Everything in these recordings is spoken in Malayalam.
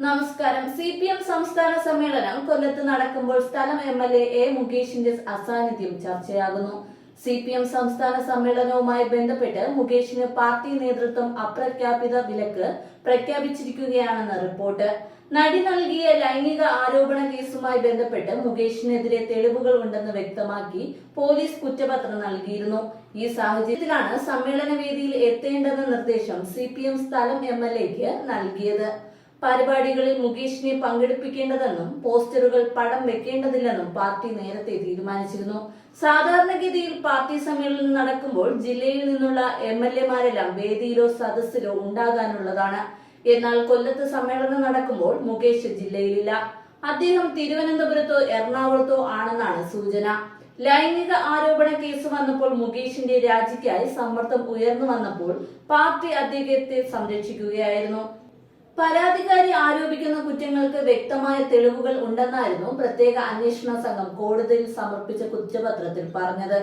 നമസ്കാരം. CPM സംസ്ഥാന സമ്മേളനം കൊല്ലത്ത് നടക്കുമ്പോൾ സ്ഥലം MLA എ മുകേഷിന്റെ അസാന്നിധ്യം ചർച്ചയാകുന്നു. CPM സംസ്ഥാന സമ്മേളനവുമായി ബന്ധപ്പെട്ട് മുകേഷിന് പാർട്ടി നേതൃത്വം അപ്രഖ്യാപിത വിലക്ക് പ്രഖ്യാപിച്ചിരിക്കുകയാണെന്ന് റിപ്പോർട്ട്. നടി നൽകിയ ലൈംഗിക ആരോപണ കേസുമായി ബന്ധപ്പെട്ട് മുകേഷിനെതിരെ തെളിവുകൾ ഉണ്ടെന്ന് വ്യക്തമാക്കി പോലീസ് കുറ്റപത്രം നൽകിയിരുന്നു. ഈ സാഹചര്യത്തിലാണ് സമ്മേളന വേദിയിൽ എത്തേണ്ടെന്ന നിർദ്ദേശം CPM സ്ഥലം MLAക്ക് നൽകിയത്. പരിപാടികളിൽ മുകേഷിനെ പങ്കെടുപ്പിക്കേണ്ടതെന്നും പോസ്റ്ററുകൾ പടം വെക്കേണ്ടതില്ലെന്നും പാർട്ടി നേരത്തെ തീരുമാനിച്ചിരുന്നു. സാധാരണഗതിയിൽ പാർട്ടി സമ്മേളനം നടക്കുമ്പോൾ ജില്ലയിൽ നിന്നുള്ള MLAമാരെല്ലാം വേദിയിലോ സദസ്സിലോ ഉണ്ടാകാനുള്ളതാണ്. എന്നാൽ കൊല്ലത്ത് സമ്മേളനം നടക്കുമ്പോൾ മുകേഷ് ജില്ലയിലില്ല. അദ്ദേഹം തിരുവനന്തപുരത്തോ എറണാകുളത്തോ ആണെന്നാണ് സൂചന. ലൈംഗിക ആരോപണ കേസ് വന്നപ്പോൾ മുകേഷിന്റെ രാജിക്കായി സമ്മർദ്ദം ഉയർന്നു വന്നപ്പോൾ പാർട്ടി അദ്ദേഹത്തെ സംരക്ഷിക്കുകയായിരുന്നു. പരാതിക്കാരി ആരോപിക്കുന്ന കുറ്റങ്ങൾക്ക് വ്യക്തമായ തെളിവുകൾ ഉണ്ടെന്നായിരുന്നു പ്രത്യേക അന്വേഷണ സംഘം കോടതിയിൽ സമർപ്പിച്ച കുറ്റപത്രത്തിൽ പറഞ്ഞത്.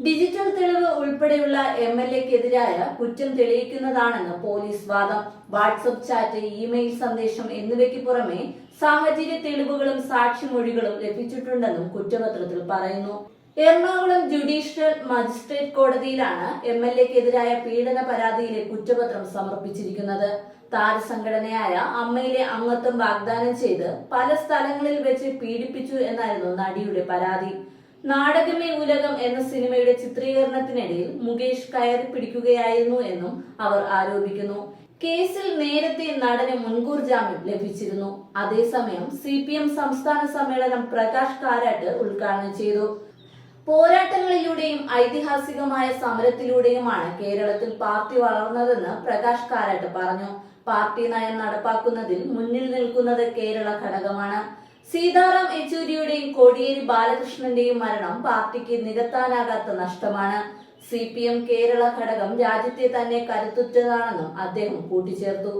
ഡിജിറ്റൽ തെളിവ് ഉൾപ്പെടെയുള്ള MLAക്കെതിരായ കുറ്റം തെളിയിക്കുന്നതാണെന്ന് പോലീസ് വാദം. വാട്സ്ആപ്പ് ചാറ്റ്, ഇമെയിൽ സന്ദേശം എന്നിവയ്ക്ക് പുറമെ സാഹചര്യ തെളിവുകളും സാക്ഷിമൊഴികളും ലഭിച്ചിട്ടുണ്ടെന്നും കുറ്റപത്രത്തിൽ പറയുന്നു. എറണാകുളം ജുഡീഷ്യൽ മജിസ്ട്രേറ്റ് കോടതിയിലാണ് MLAക്കെതിരായ പീഡന പരാതിയിലെ കുറ്റപത്രം സമർപ്പിച്ചിരിക്കുന്നത്. താരസംഘടനയായ അമ്മയിലെ അംഗത്വം വാഗ്ദാനം ചെയ്ത് പല സ്ഥലങ്ങളിൽ വെച്ച് പീഡിപ്പിച്ചു എന്നായിരുന്നു നടിയുടെ പരാതി. നാടകമേ ഉലകം എന്ന സിനിമയുടെ ചിത്രീകരണത്തിനിടയിൽ മുകേഷ് കയറി പിടിക്കുകയായിരുന്നു എന്നും അവർ ആരോപിക്കുന്നു. കേസിൽ നേരത്തെ നടന് മുൻകൂർ ജാമ്യം ലഭിച്ചിരുന്നു. അതേസമയം CPM സംസ്ഥാന സമ്മേളനം പ്രകാശ് കാരാട്ട് ഉദ്ഘാടനം ചെയ്തു. പോരാട്ടങ്ങളിലൂടെയും ഐതിഹാസികമായ സമരത്തിലൂടെയുമാണ് കേരളത്തിൽ പാർട്ടി വളർന്നതെന്ന് പ്രകാശ് കാരാട്ട് പറഞ്ഞു. പാർട്ടി നയം നടപ്പാക്കുന്നതിൽ മുന്നിൽ നിൽക്കുന്നത് കേരള ഘടകമാണ്. സീതാറാം യെച്ചൂരിയുടെയും കോടിയേരി ബാലകൃഷ്ണന്റെയും മരണം പാർട്ടിക്ക് നികത്താനാകാത്ത നഷ്ടമാണ്. CPM കേരള ഘടകം രാജ്യത്തെ തന്നെ കരുത്തുറ്റതാണെന്നും അദ്ദേഹം കൂട്ടിച്ചേർത്തു.